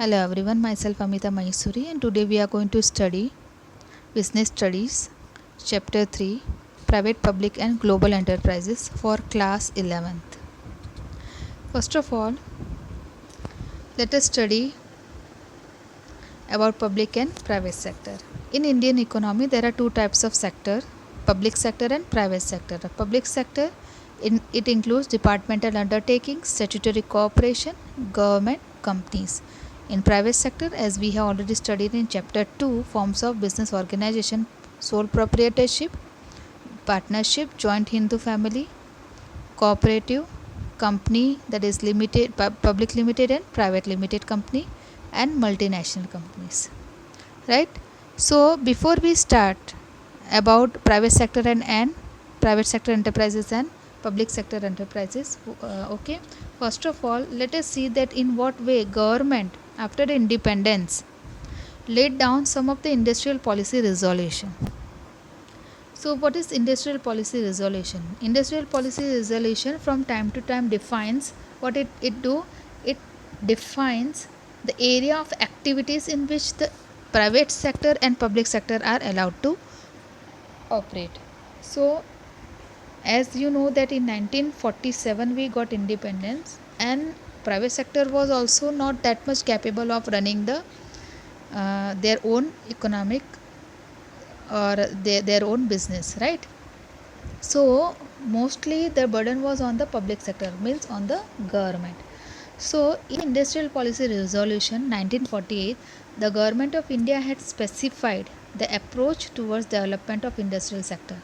Hello everyone, myself Amita Maheswari, and today we are going to study Business Studies, Chapter 3, Private, Public and Global Enterprises for Class 11th. First of all, let us study about public and private sector. In Indian economy, there are two types of sector, public sector and private sector. The public sector, it includes departmental undertakings, statutory cooperation, government, companies. In private sector, as we have already studied in chapter 2, forms of business organization, sole proprietorship, partnership, joint Hindu family, cooperative, company, that is limited, public limited and private limited company, and multinational companies, right? So before we start about private sector and private sector enterprises and public sector enterprises, okay, first of all let us see that in what way government after independence laid down some of the industrial policy resolution. So what is industrial policy resolution? Industrial policy resolution from time to time defines what it do. It defines the area of activities in which the private sector and public sector are allowed to operate. So as you know that in 1947 we got independence, and private sector was also not that much capable of running their own economic or their own business, right? So mostly the burden was on the public sector, means on the government. So in industrial policy resolution 1948, the government of India had specified the approach towards development of industrial sector.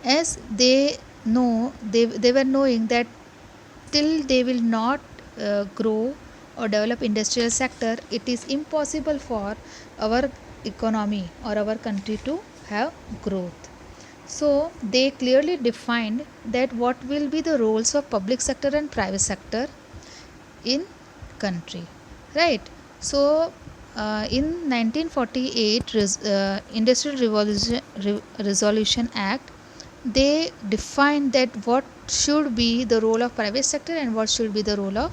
As they were knowing that till they will not grow or develop industrial sector, it is impossible for our economy or our country to have growth. So they clearly defined that what will be the roles of public sector and private sector in country, right? So in 1948 Industrial Resolution Act, they defined that what should be the role of private sector and what should be the role of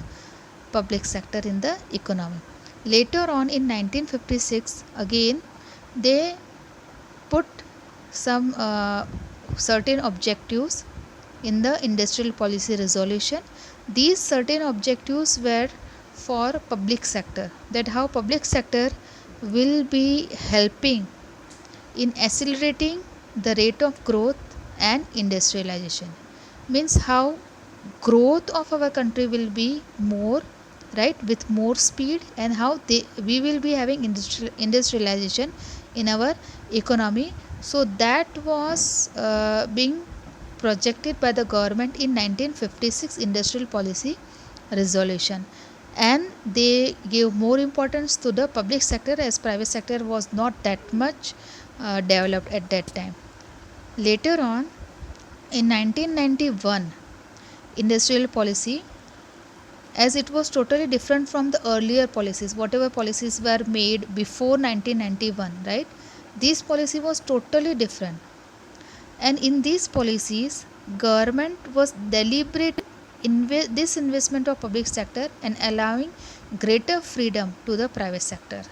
public sector in the economy. Later on in 1956, again they put some certain objectives in the industrial policy resolution. These certain objectives were for public sector, that how public sector will be helping in accelerating the rate of growth and industrialization, means how growth of our country will be more, right, with more speed, and how we will be having industrialization in our economy. So that was being projected by the government in 1956 industrial policy resolution, and they gave more importance to the public sector as private sector was not that much developed at that time. Later on in 1991 industrial policy, as it was totally different from the earlier policies, whatever policies were made before 1991, right, this policy was totally different. And in these policies government was deliberate this investment of public sector and allowing greater freedom to the private sector.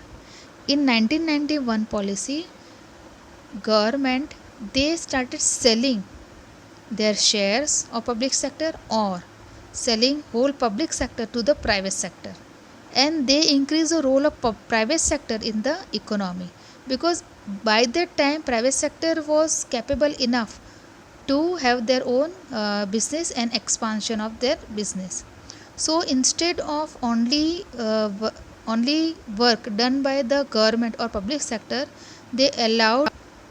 In 1991 policy, government, they started selling their shares of public sector or selling whole public sector to the private sector, and they increase the role of private sector in the economy, because by that time private sector was capable enough to have their own business and expansion of their business. So instead of only work done by the government or public sector, they allowed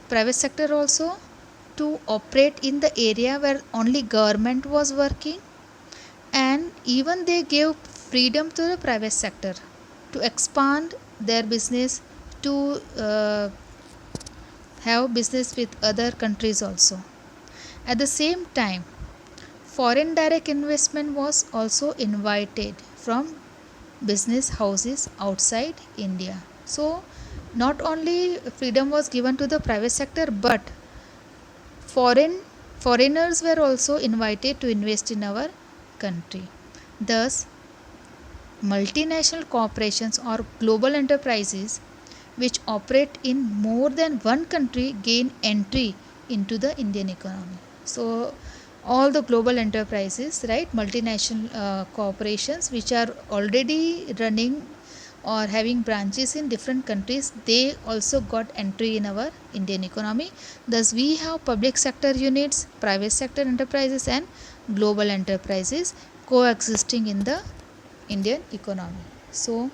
private sector also to operate in the area where only government was working, and even they gave freedom to the private sector to expand their business, to have business with other countries also. At the same time, foreign direct investment was also invited from business houses outside India. So not only freedom was given to the private sector, but foreigners were also invited to invest in our country. Thus multinational corporations or global enterprises which operate in more than one country gain entry into the Indian economy. So all the global enterprises, right, multinational corporations which are already running or having branches in different countries, they also got entry in our Indian economy. Thus we have public sector units, private sector enterprises and global enterprises coexisting in the Indian economy. So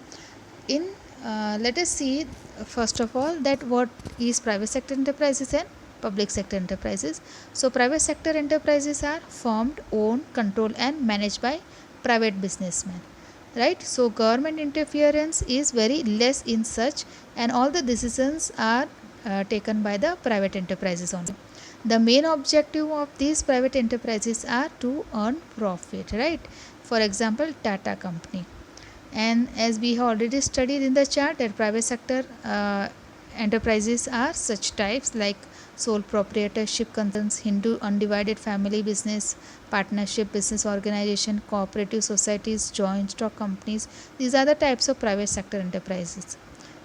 in let us see first of all that what is private sector enterprises and public sector enterprises. So private sector enterprises are formed, owned, controlled and managed by private businessmen, right? So government interference is very less in such, and all the decisions are taken by the private enterprises only. The main objective of these private enterprises are to earn profit, right? For example, Tata company. And as we have already studied in the chart, that private sector enterprises are such types like sole proprietorship concerns, Hindu undivided family business, partnership business organization, cooperative societies, joint stock companies. These are the types of private sector enterprises.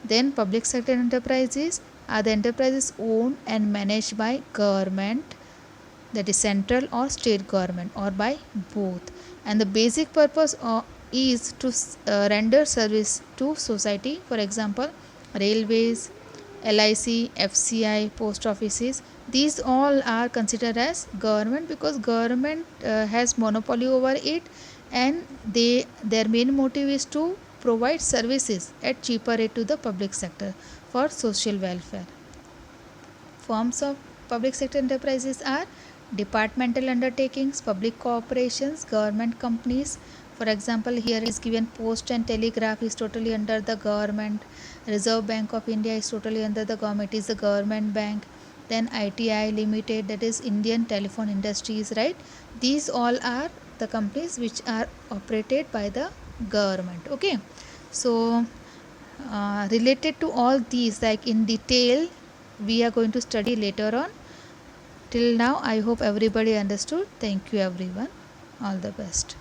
Then public sector enterprises are the enterprises owned and managed by government, that is central or state government, or by both, and the basic purpose is to render service to society. For example, railways, LIC, FCI, post offices, these all are considered as government because government has monopoly over it, and their main motive is to provide services at cheaper rate to the public sector for social welfare. Forms of public sector enterprises are departmental undertakings, public corporations, government companies. For example, here is given Post and Telegraph is totally under the government. Reserve Bank of India is totally under the government, it is the government bank. Then ITI Limited, that is Indian Telephone Industries, right? These all are the companies which are operated by the government. Okay, so related to all these, like in detail, we are going to study later on. Till now, I hope everybody understood. Thank you, everyone. All the best.